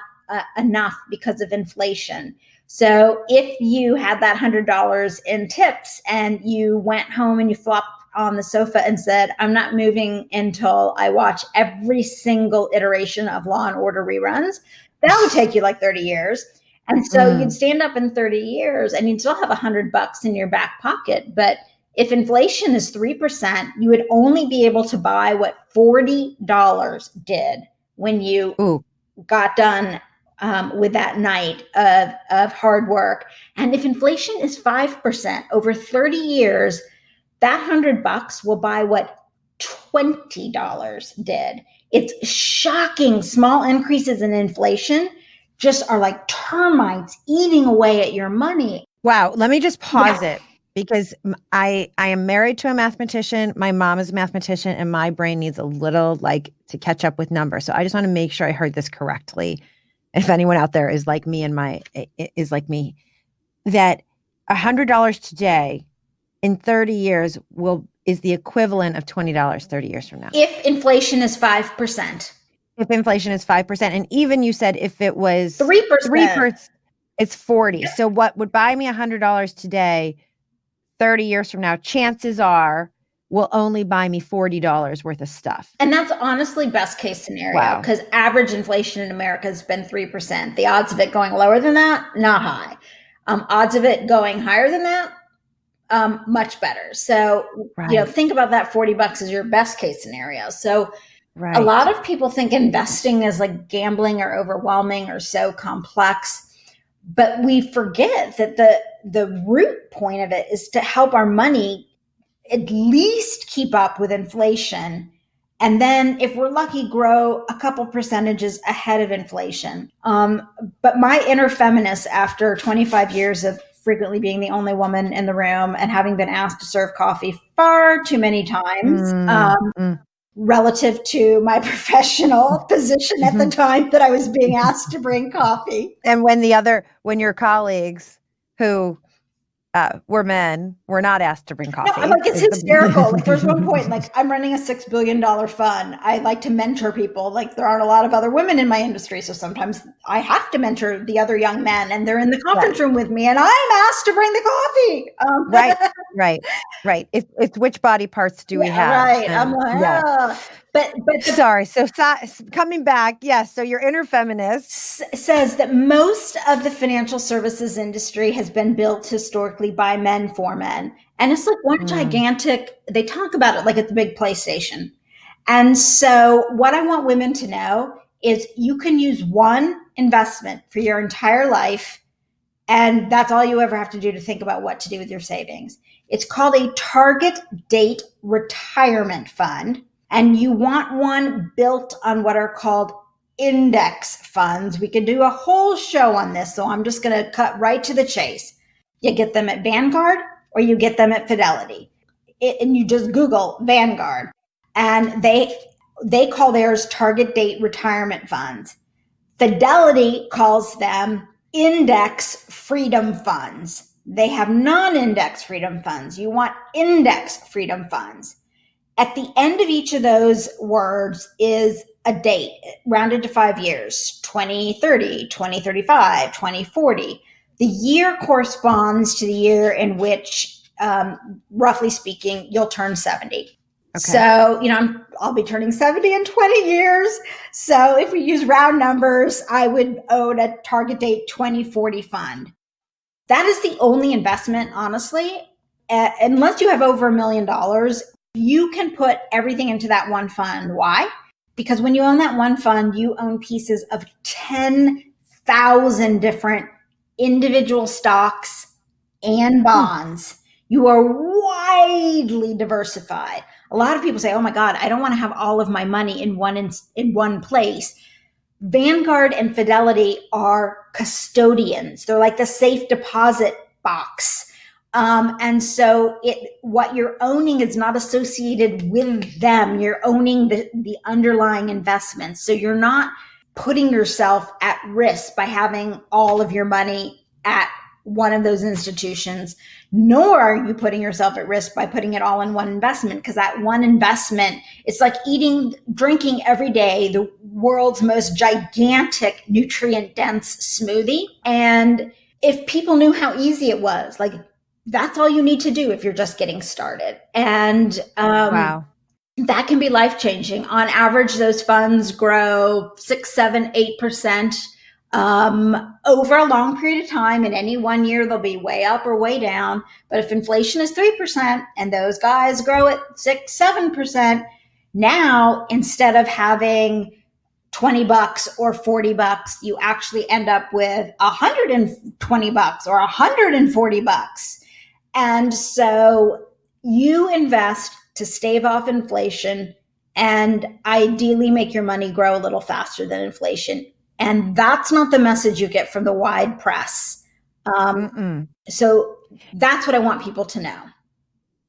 enough because of inflation. So if you had that $100 in tips and you went home and you flopped on the sofa and said, I'm not moving until I watch every single iteration of Law and Order reruns, that would take you like 30 years. And so you'd stand up in 30 years and you'd still have $100 in your back pocket. But if inflation is 3%, you would only be able to buy what $40 did when you got done with that night of hard work. And if inflation is 5% over 30 years, that $100 will buy what $20 did. It's shocking. Small increases in inflation just are like termites eating away at your money. Wow. Let me just pause it, because I am married to a mathematician. My mom is a mathematician, and my brain needs a little to catch up with numbers. So I just want to make sure I heard this correctly. If anyone out there is like me that $100 today in 30 years is the equivalent of $20 30 years from now. If inflation is 5%. If inflation is 5%. And even you said if it was 3%, it's 40. Yeah. So what would buy me $100 today, 30 years from now, chances are will only buy me $40 worth of stuff. And that's honestly best case scenario, because average inflation in America has been 3%. The odds of it going lower than that, not high. Odds of it going higher than that, much better. So, think about that $40 as your best case scenario. So a lot of people think investing is like gambling or overwhelming or so complex, but we forget that the root point of it is to help our money at least keep up with inflation. And then if we're lucky, grow a couple percentages ahead of inflation. But my inner feminist, after 25 years of frequently being the only woman in the room and having been asked to serve coffee far too many times, relative to my professional position at the time that I was being asked to bring coffee. And when your colleagues who we're men. We're not asked to bring coffee. No, I'm like, it's hysterical. Like there's one point, like I'm running a $6 billion fund. I like to mentor people. Like there aren't a lot of other women in my industry. So sometimes I have to mentor the other young men and they're in the conference room with me and I'm asked to bring the coffee. Right. It's which body parts do we have? Right. I'm like, yeah. But sorry. So coming back, yes. So your inner feminist says that most of the financial services industry has been built historically by men for men. And it's like one gigantic, they talk about it like it's the big PlayStation. And so what I want women to know is you can use one investment for your entire life. And that's all you ever have to do to think about what to do with your savings. It's called a target date retirement fund. And you want one built on what are called index funds. We could do a whole show on this, so I'm just going to cut right to the chase. You get them at Vanguard or you get them at Fidelity. And you just Google Vanguard. And they call theirs target date retirement funds. Fidelity calls them index freedom funds. They have non-index freedom funds. You want index freedom funds. At the end of each of those words is a date rounded to 5 years, 2030, 2035, 2040. The year corresponds to the year in which, roughly speaking, you'll turn 70. Okay. So, I'll be turning 70 in 20 years. So if we use round numbers, I would own a target date 2040 fund. That is the only investment, honestly, unless you have over $1 million, you can put everything into that one fund. Why? Because when you own that one fund, you own pieces of 10,000 different individual stocks and bonds. You are widely diversified. A lot of people say, oh my God, I don't want to have all of my money in one place. Vanguard and Fidelity are custodians. They're like the safe deposit box. And so what you're owning is not associated with them. You're owning the underlying investments. So you're not putting yourself at risk by having all of your money at one of those institutions, nor are you putting yourself at risk by putting it all in one investment, because that one investment, it's like drinking every day the world's most gigantic nutrient-dense smoothie. And if people knew how easy it was, like that's all you need to do if you're just getting started. And wow. That can be life-changing. On average, those funds grow 6, 7, 8% over a long period of time. In any one year, they'll be way up or way down. But if inflation is 3% and those guys grow at 6, 7%, now instead of having $20 or $40, you actually end up with $120 or $140. And so you invest to stave off inflation and ideally make your money grow a little faster than inflation. And that's not the message you get from the wide press. So that's what I want people to know.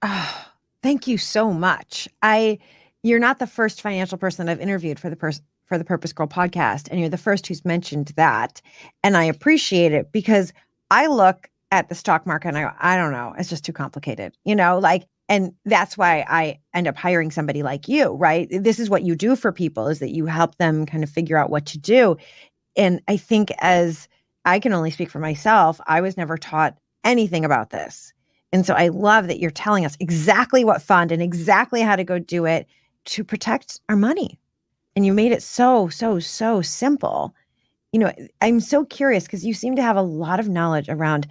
Oh, thank you so much. You're not the first financial person I've interviewed for the Purpose Girl podcast, and you're the first who's mentioned that. And I appreciate it because I look at the stock market and I go, I don't know, it's just too complicated, and that's why I end up hiring somebody like you, right? This is what you do for people, is that you help them kind of figure out what to do. And I think, as I can only speak for myself, I was never taught anything about this. And so I love that you're telling us exactly what fund and exactly how to go do it to protect our money. And you made it so, so, so simple. I'm so curious because you seem to have a lot of knowledge around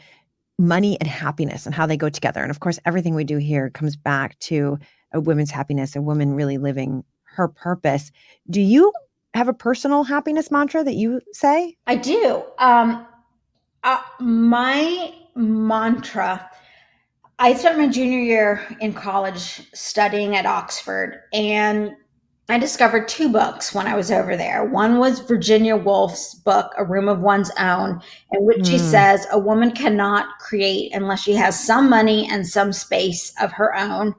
money and happiness and how they go together. And of course, everything we do here comes back to a woman's happiness, a woman really living her purpose. Do you have a personal happiness mantra that you say? I do. My mantra, I spent my junior year in college studying at Oxford, and I discovered 2 books when I was over there. One was Virginia Woolf's book, A Room of One's Own, in which she says a woman cannot create unless she has some money and some space of her own.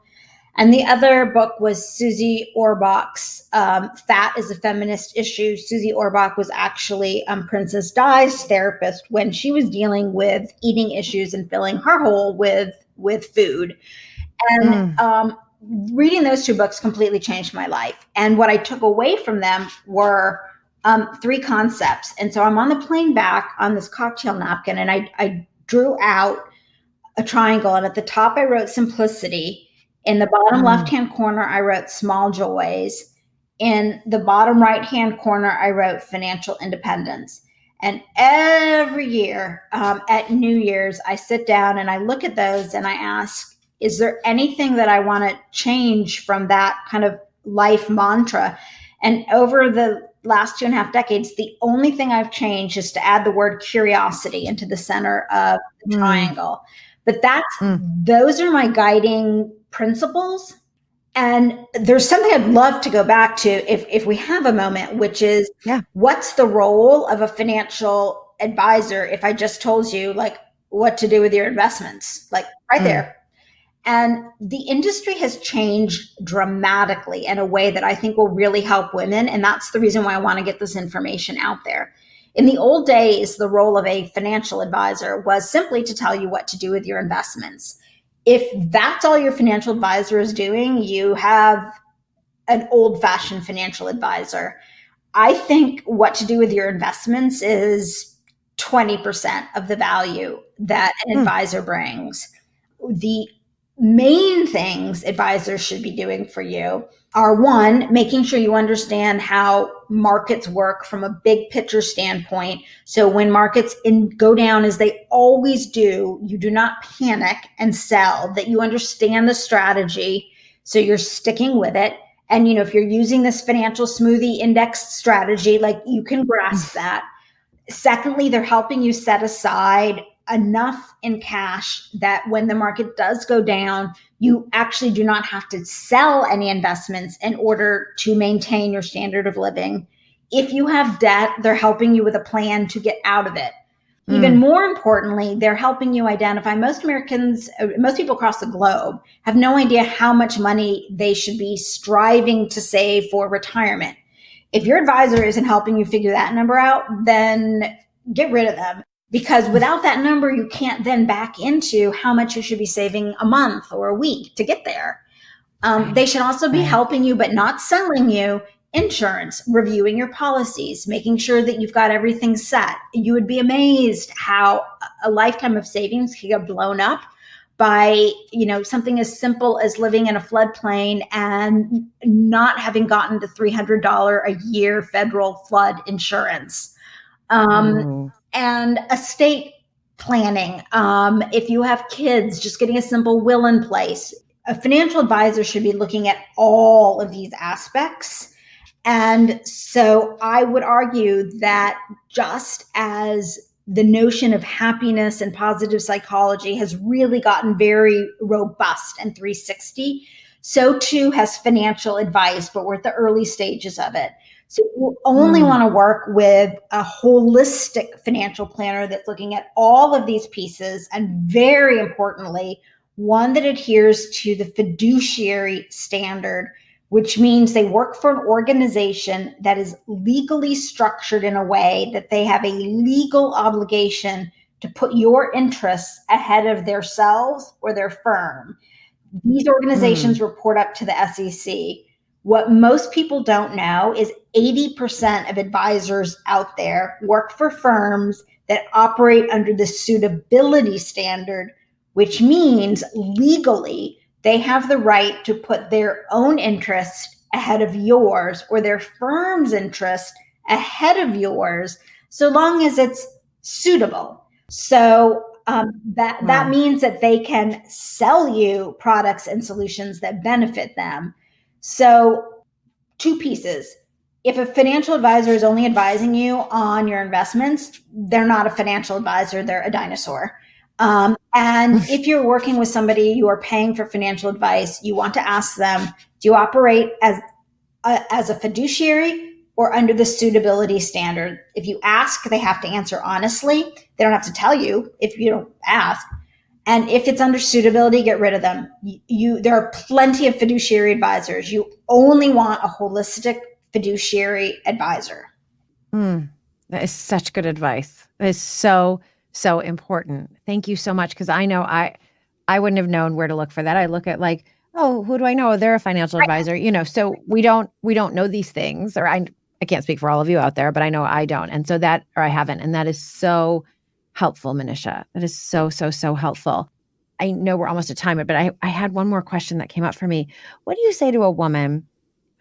And the other book was Susie Orbach's Fat is a Feminist Issue. Susie Orbach was actually Princess Di's therapist when she was dealing with eating issues and filling her hole with food. And reading those two books completely changed my life. And what I took away from them were three concepts. And so I'm on the plane back on this cocktail napkin, and I drew out a triangle. And at the top, I wrote simplicity. In the bottom left-hand corner, I wrote small joys. In the bottom right-hand corner, I wrote financial independence. And every year at New Year's, I sit down and I look at those and I ask, is there anything that I want to change from that kind of life mantra? And over the last 2.5 decades, the only thing I've changed is to add the word curiosity into the center of the triangle. But those are my guiding principles. And there's something I'd love to go back to if we have a moment, which is what's the role of a financial advisor if I just told you like what to do with your investments, like right there. And the industry has changed dramatically in a way that I think will really help women. And that's the reason why I want to get this information out there. In the old days, the role of a financial advisor was simply to tell you what to do with your investments. If that's all your financial advisor is doing, you have an old-fashioned financial advisor. I think what to do with your investments is 20% of the value that an advisor brings. The main things advisors should be doing for you are, one, making sure you understand how markets work from a big picture standpoint. So when markets go down, as they always do, you do not panic and sell, that you understand the strategy so you're sticking with it. And, you know, if you're using this financial smoothie index strategy, like you can grasp that. Secondly, they're helping you set aside enough in cash that when the market does go down, you actually do not have to sell any investments in order to maintain your standard of living. If you have debt, they're helping you with a plan to get out of it. Even more importantly, they're helping you identify. Most Americans, most people across the globe have no idea how much money they should be striving to save for retirement. If your advisor isn't helping you figure that number out, then get rid of them. Because without that number, you can't then back into how much you should be saving a month or a week to get there. They should also be helping you, but not selling you, insurance, reviewing your policies, making sure that you've got everything set. You would be amazed how a lifetime of savings can get blown up by, you know, something as simple as living in a floodplain and not having gotten the $300 a year federal flood insurance. And estate planning. If you have kids, just getting a simple will in place. A financial advisor should be looking at all of these aspects. And so I would argue that just as the notion of happiness and positive psychology has really gotten very robust and 360, so too has financial advice, but we're at the early stages of it. So you only want to work with a holistic financial planner that's looking at all of these pieces, and very importantly, one that adheres to the fiduciary standard, which means they work for an organization that is legally structured in a way that they have a legal obligation to put your interests ahead of themselves or their firm. These organizations report up to the SEC. What most people don't know is 80% of advisors out there work for firms that operate under the suitability standard, which means legally they have the right to put their own interest ahead of yours or their firm's interest ahead of yours, so long as it's suitable. So that means that they can sell you products and solutions that benefit them. So two pieces. If a financial advisor is only advising you on your investments, they're not a financial advisor, they're a dinosaur. And if you're working with somebody, you are paying for financial advice, you want to ask them, do you operate as a fiduciary or under the suitability standard? If you ask, they have to answer honestly. They don't have to tell you if you don't ask. And if it's under suitability, get rid of them. There are plenty of fiduciary advisors. You only want a holistic fiduciary advisor. That is such good advice. That is so, so important. Thank you so much. Because I know I wouldn't have known where to look for that. I look at like, oh, who do I know? They're a financial advisor, so we don't know these things, or I can't speak for all of you out there, but I know I don't. And so I haven't. And that is so helpful, Manisha. That is so, so, so helpful. I know we're almost at time, but I had one more question that came up for me. What do you say to a woman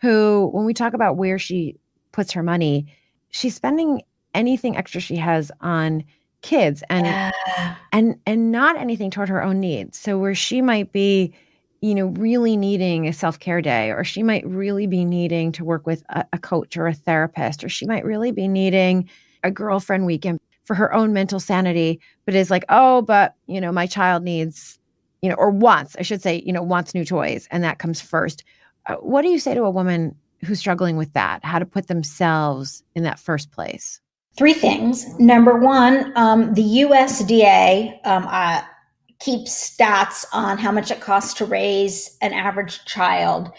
who, when we talk about where she puts her money, she's spending anything extra she has on kids and not anything toward her own needs? So where she might be, really needing a self-care day, or she might really be needing to work with a coach or a therapist, or she might really be needing a girlfriend weekend for her own mental sanity, but is like, oh, but, my child needs, or wants, I should say, wants new toys, and that comes first. What do you say to a woman who's struggling with that, how to put themselves in that first place? 3 things. Number one, the USDA keeps stats on how much it costs to raise an average child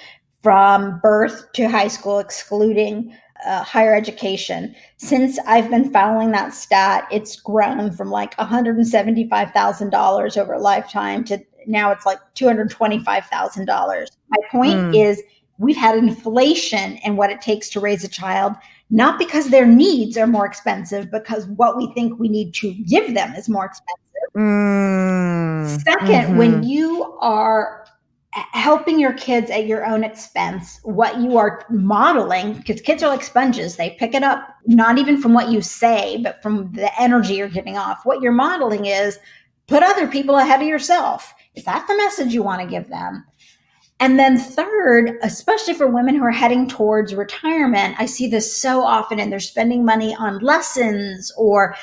from birth to high school, excluding higher education. Since I've been following that stat, it's grown from like $175,000 over a lifetime to now it's like $225,000. My point is, we've had inflation in what it takes to raise a child, not because their needs are more expensive, because what we think we need to give them is more expensive. Second, when you are helping your kids at your own expense, what you are modeling, because kids are like sponges, they pick it up, not even from what you say, but from the energy you're giving off. What you're modeling is put other people ahead of yourself. Is that the message you want to give them? And then third, especially for women who are heading towards retirement, I see this so often, and they're spending money on lessons or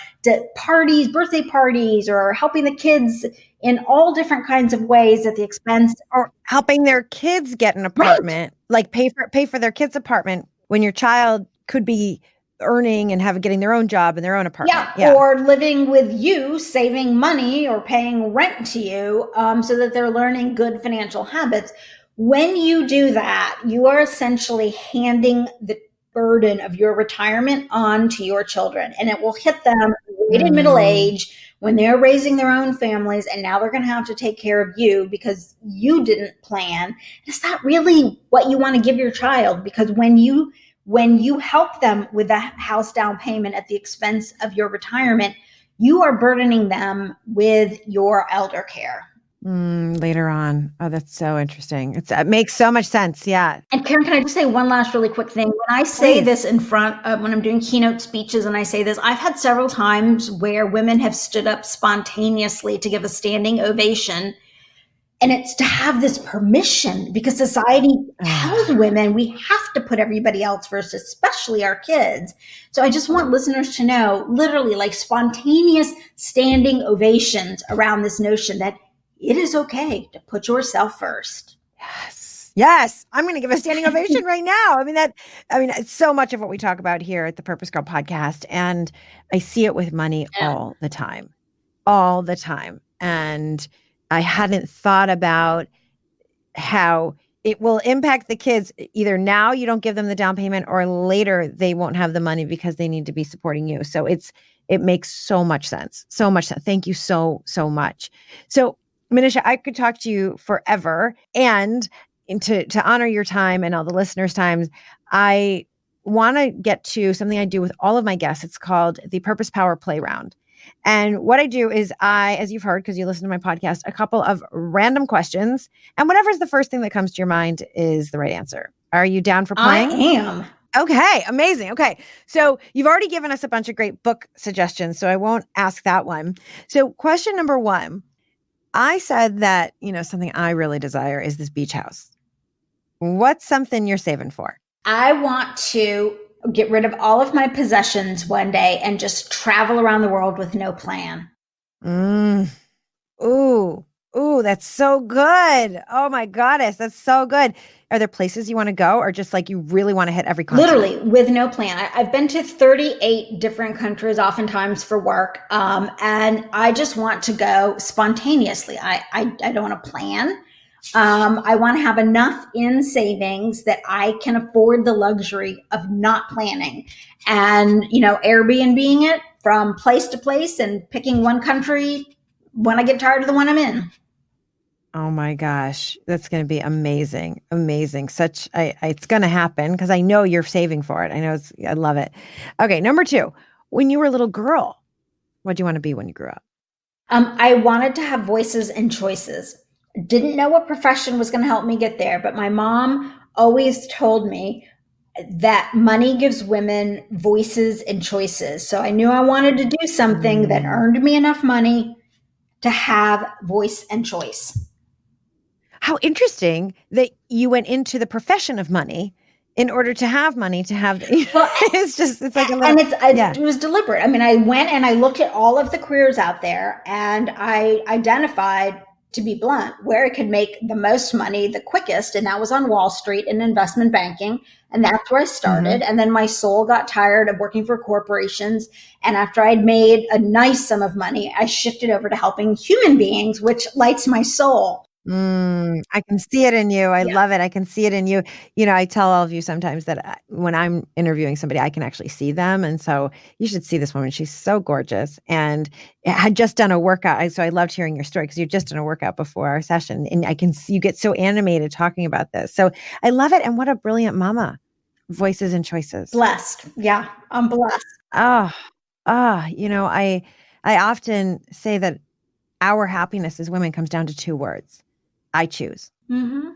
parties, birthday parties, or helping the kids in all different kinds of ways at the expense, or helping their kids get an apartment, like pay for their kids' apartment when your child could be earning and getting their own job and their own apartment. Or living with you, saving money or paying rent to you, so that they're learning good financial habits. When you do that, you are essentially handing the burden of your retirement on to your children, and it will hit them right in middle age when they're raising their own families, and now they're going to have to take care of you because you didn't plan. Is that really what you want to give your child? Because when you help them with the house down payment at the expense of your retirement, you are burdening them with your elder care. Later on. Oh, that's so interesting. It makes so much sense. Yeah. And Karen, can I just say one last really quick thing? When I say this in front of, when I'm doing keynote speeches and I say this, I've had several times where women have stood up spontaneously to give a standing ovation. And it's to have this permission, because society tells women we have to put everybody else first, especially our kids. So I just want listeners to know, literally like spontaneous standing ovations around this notion that it is okay to put yourself first. Yes. I'm going to give a standing ovation right now. It's so much of what we talk about here at the Purpose Girl podcast. And I see it with money all the time. And I hadn't thought about how it will impact the kids. Either now you don't give them the down payment, or later they won't have the money because they need to be supporting you. So it makes so much sense. So much sense. Thank you so, so much. So Manisha, I could talk to you forever, and to honor your time and all the listeners' times, I want to get to something I do with all of my guests. It's called the Purpose Power Play Round. And what I do is as you've heard, because you listen to my podcast, a couple of random questions, and whatever's the first thing that comes to your mind is the right answer. Are you down for playing? I am. Okay, amazing. Okay. So you've already given us a bunch of great book suggestions, so I won't ask that one. So question number 1, I said that, something I really desire is this beach house. What's something you're saving for? I want to get rid of all of my possessions one day and just travel around the world with no plan. Ooh, Ooh, that's so good. Oh my goddess, that's so good. Are there places you want to go or just like you really want to hit every continent? Literally with no plan. I've been to 38 different countries, oftentimes for work. And I just want to go spontaneously. I don't want to plan. I want to have enough in savings that I can afford the luxury of not planning and, Airbnb-ing it from place to place and picking one country when I get tired of the one I'm in. Oh my gosh, that's going to be amazing. Amazing. It's going to happen because I know you're saving for it. I love it. Okay. Number 2, when you were a little girl, what do you want to be when you grew up? I wanted to have voices and choices. Didn't know what profession was going to help me get there, but my mom always told me that money gives women voices and choices. So I knew I wanted to do something that earned me enough money to have voice and choice. How interesting that you went into the profession of money in order to have money to have. Well, it's like a little, and it was deliberate. I mean, I went and I looked at all of the careers out there and I identified, to be blunt, where I could make the most money the quickest. And that was on Wall Street in investment banking. And that's where I started. And then my soul got tired of working for corporations. And after I'd made a nice sum of money, I shifted over to helping human beings, which lights my soul. I can see it in you. I love it. I can see it in you. I tell all of you sometimes that when I'm interviewing somebody, I can actually see them. And so you should see this woman. She's so gorgeous and had just done a workout. So I loved hearing your story because you'd just done a workout before our session. And I can see you get so animated talking about this. So I love it. And what a brilliant mama. Voices and choices. Blessed. Yeah, I'm blessed. I often say that our happiness as women comes down to 2 words. I choose. Mm-hmm.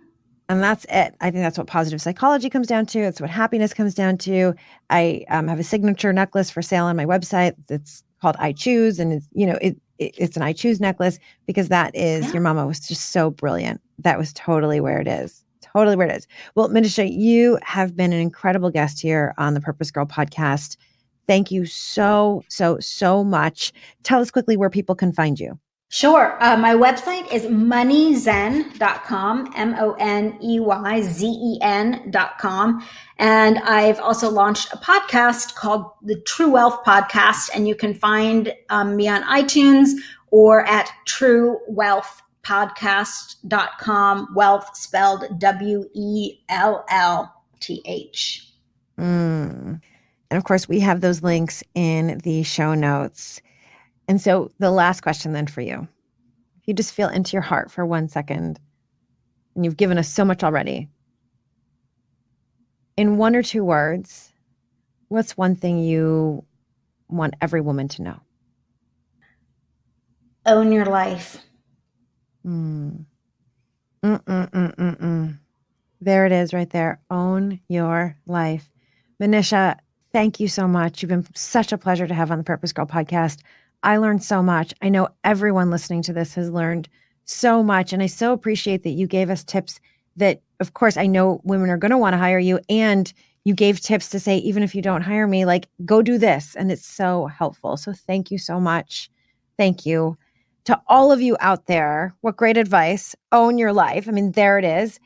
And that's it. I think that's what positive psychology comes down to. It's what happiness comes down to. I have a signature necklace for sale on my website. It's called I Choose. And it's an I Choose necklace because that is, your mama was just so brilliant. That was totally where it is. Totally where it is. Well, Manisha, you have been an incredible guest here on the Purpose Girl podcast. Thank you so, so, so much. Tell us quickly where people can find you. Sure. My website is moneyzen.com, MONEYZEN.com. And I've also launched a podcast called the True Wealth Podcast. And you can find me on iTunes or at truewealthpodcast.com, wealth spelled WELLTH. And of course, we have those links in the show notes. And so the last question then for you, if you just feel into your heart for 1 second, and you've given us so much already, in 1 or 2 words, what's one thing you want every woman to know? Own your life. There it is right there. Own your life. Manisha, thank you so much. You've been such a pleasure to have on the Purpose Girl podcast. I learned so much. I know everyone listening to this has learned so much. And I so appreciate that you gave us tips that, of course, I know women are going to want to hire you. And you gave tips to say, even if you don't hire me, like, go do this. And it's so helpful. So thank you so much. Thank you. To all of you out there, what great advice. Own your life. I mean, there it is.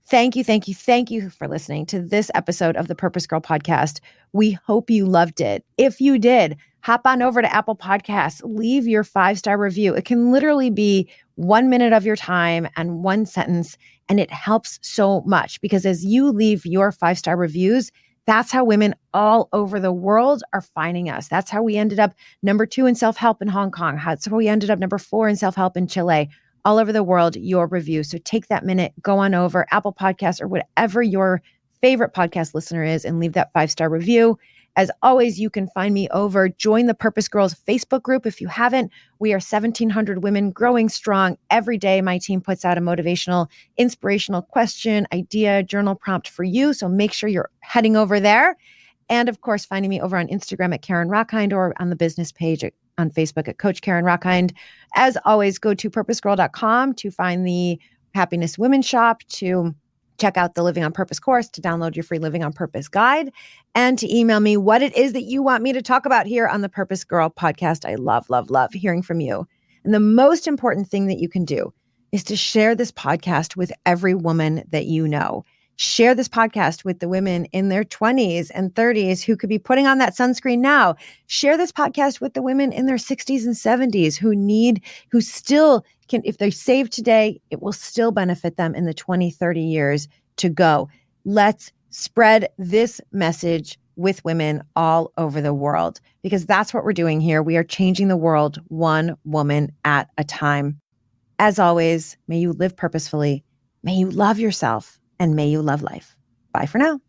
Thank you, thank you, thank you for listening to this episode of the Purpose Girl podcast. We hope you loved it. If you did, hop on over to Apple Podcasts, leave your 5-star review. It can literally be 1 minute of your time and 1 sentence, and it helps so much because as you leave your 5-star reviews, that's how women all over the world are finding us. That's how we ended up number 2 in self-help in Hong Kong. That's how we ended up number 4 in self-help in Chile. All over the world, your review. So take that minute, go on over Apple Podcasts or whatever your favorite podcast listener is and leave that 5-star review. As always, you can find me over. Join the Purpose Girls Facebook group. If you haven't, we are 1,700 women growing strong. Every day, my team puts out a motivational, inspirational question, idea, journal prompt for you. So make sure you're heading over there. And of course, finding me over on Instagram at Karen Rockhind or on the business page on Facebook at Coach Karen Rockhind. As always, go to purposegirl.com to find the Happiness Women's Shop, to check out the Living on Purpose course, to download your free Living on Purpose guide, and to email me what it is that you want me to talk about here on the Purpose Girl podcast. I love, love, love hearing from you. And the most important thing that you can do is to share this podcast with every woman that you know. Share this podcast with the women in their 20s and 30s who could be putting on that sunscreen now. Share this podcast with the women in their 60s and 70s who still can, if they save today, it will still benefit them in the 20, 30 years to go. Let's spread this message with women all over the world, because that's what we're doing here. We are changing the world one woman at a time. As always, may you live purposefully, may you love yourself, and may you love life. Bye for now.